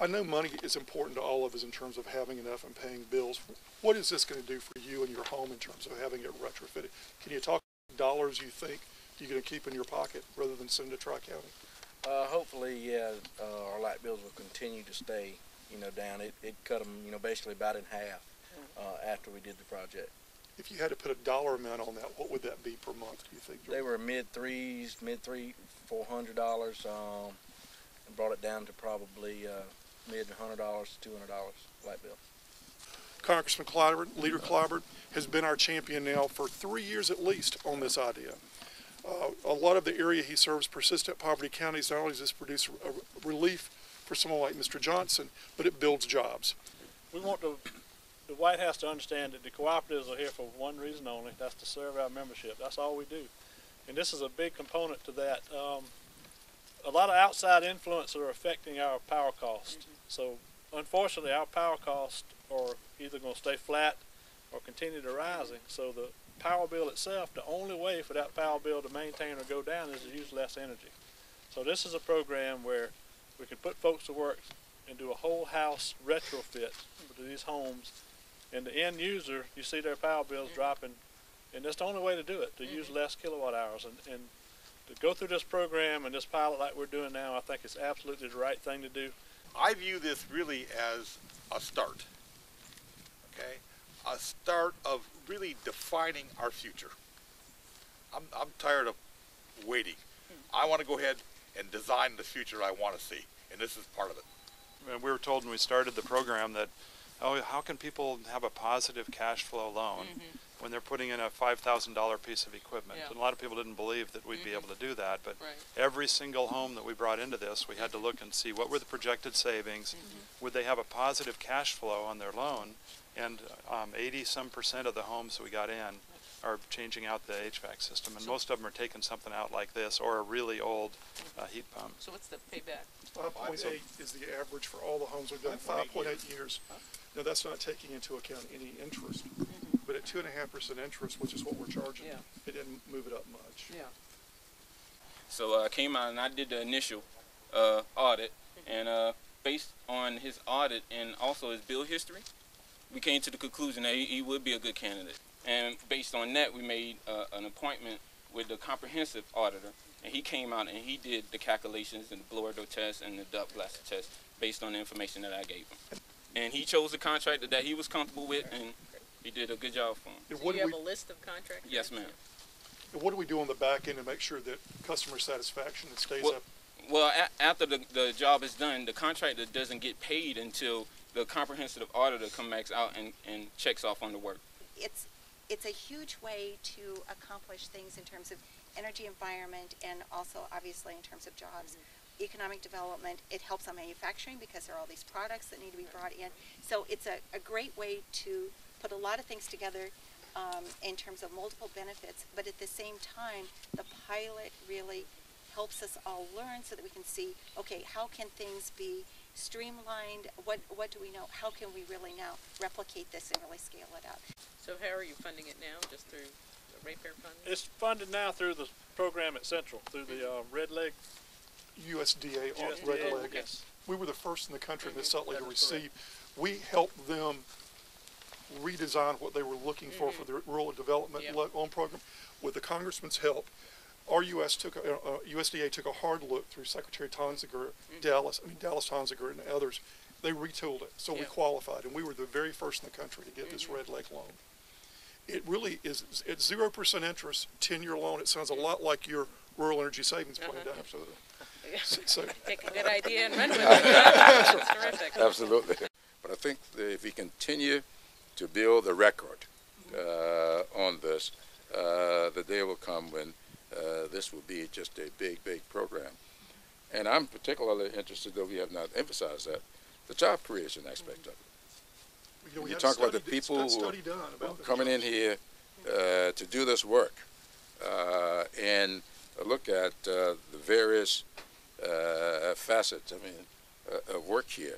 I know money is important to all of us in terms of having enough and paying bills. What is this going to do for you and your home in terms of having it retrofitted? Can you talk dollars you think you're going to keep in your pocket rather than send to Tri-County? Hopefully, yeah, our light bills will continue to stay, down. It cut them, basically about in half after we did the project. If you had to put a dollar amount on that, what would that be per month, do you think? They were $400, and brought it down to probably mid $100 to $200 light bill. Congressman Clyburn, Leader Clyburn, has been our champion now for 3 years at least on this idea. A lot of the area he serves, persistent poverty counties, not only does this produce a relief for someone like Mr. Johnson, but it builds jobs. We want the White House to understand that the cooperatives are here for one reason only, that's to serve our membership. That's all we do. And this is a big component to that. A lot of outside influence are affecting our power cost. So unfortunately our power costs are either going to stay flat or continue to rising. So the power bill itself, the only way for that power bill to maintain or go down is to use less energy. So this is a program where we can put folks to work and do a whole house retrofit to these homes, and the end user, you see their power bills dropping, and that's the only way to do it, to use less kilowatt hours. And to go through this program and this pilot like we're doing now, I think it's absolutely the right thing to do. I view this really as a start, okay? A start of really defining our future. I'm tired of waiting. I want to go ahead and design the future I want to see, and this is part of it. And we were told when we started the program that, oh, how can people have a positive cash flow loan when they're putting in a $5,000 piece of equipment? And a lot of people didn't believe that we'd be able to do that, but every single home that we brought into this, we had to look and see what were the projected savings, would they have a positive cash flow on their loan, and 80-some% of the homes that we got in are changing out the HVAC system, and most of them are taking something out like this or a really old heat pump. So what's the payback? 5.8 is the average for all the homes we've done, 5.8 years. Now that's not taking into account any interest, but at 2.5% interest, which is what we're charging, it didn't move it up much. So I came out and I did the initial audit, and based on his audit and also his bill history, we came to the conclusion that he would be a good candidate. And based on that, we made an appointment with the comprehensive auditor, and he came out and he did the calculations and the blower door test and the duct blaster test based on the information that I gave him. And he chose the contractor that he was comfortable with, and he did a good job for him. Do you have a list of contractors? Yes, ma'am. And what do we do on the back end to make sure that customer satisfaction stays up? Well, after the job is done, the contractor doesn't get paid until the comprehensive auditor comes back out and checks off on the work. It's a huge way to accomplish things in terms of energy, environment, and also obviously in terms of jobs. Economic development, it helps on manufacturing because there are all these products that need to be brought in. So it's a great way to put a lot of things together in terms of multiple benefits, but at the same time, the pilot really helps us all learn so that we can see, okay, how can things be streamlined? What do we know? How can we really now replicate this and really scale it up? So how are you funding it now? Just through the ratepayer funding? It's funded now through the program at Central, through the Red Leg. USDA Red Leg. Yes. We were the first in the country in the Sutley to receive. We helped them redesign what they were looking for the rural development loan program. With the congressman's help, our USDA took a hard look through Secretary Tonziger, Dallas Tonziger and others. They retooled it, so we qualified, and we were the very first in the country to get this Red Leg loan. It really is, it's 0% interest, 10-year loan. It sounds a lot like your rural energy savings plan. So take a good idea and run with it. That's terrific. Absolutely. But I think that if we continue to build a record on this, the day will come when this will be just a big, big program. And I'm particularly interested, though we have not emphasized that, the job creation aspect of it. You talk about the people who are coming in here to do this work and look at the various facets, of work here.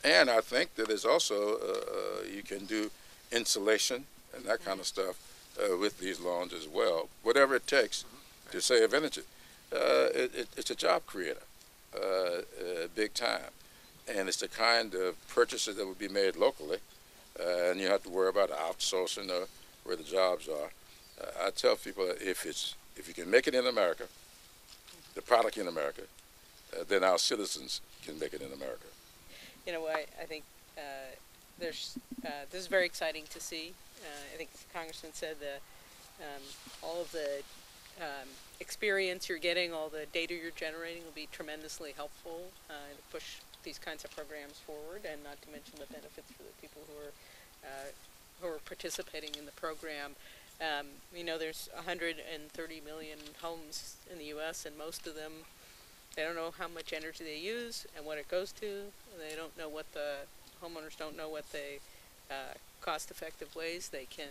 And I think that there's also, you can do insulation and that kind of stuff with these lawns as well, whatever it takes to save energy. It's a job creator, big time. and it's the kind of purchases that would be made locally, and you have to worry about outsourcing or where the jobs are. I tell people that if you can make it in America, the product in America, then our citizens can make it in America. You know, I think this is very exciting to see. I think the Congressman said all of the experience you're getting, all the data you're generating will be tremendously helpful to push these kinds of programs forward, and not to mention the benefits for the people who are participating in the program. You know, there's 130 million homes in the U.S., and most of them, they don't know how much energy they use and what it goes to. They don't know what the homeowners don't know what the cost-effective ways they can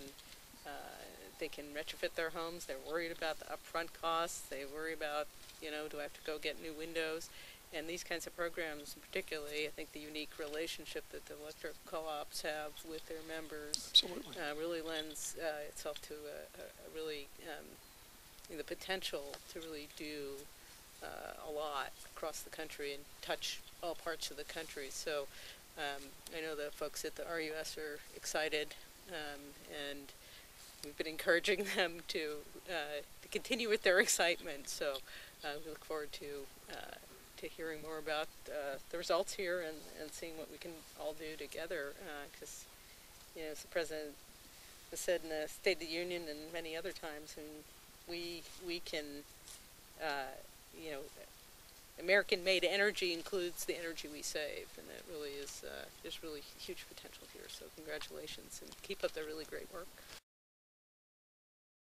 retrofit their homes. They're worried about the upfront costs. They worry about, you know, do I have to go get new windows? And these kinds of programs, particularly, I think the unique relationship that the electric co-ops have with their members really lends itself to a really the potential to really do a lot across the country and touch all parts of the country. So I know the folks at the RUS are excited, and we've been encouraging them to continue with their excitement. So we look forward to hearing more about the results here and seeing what we can all do together. Because, you know, as the President has said in the State of the Union and many other times, and we can, you know, American-made energy includes the energy we save, and it really is, there's really huge potential here. So congratulations, and keep up the really great work.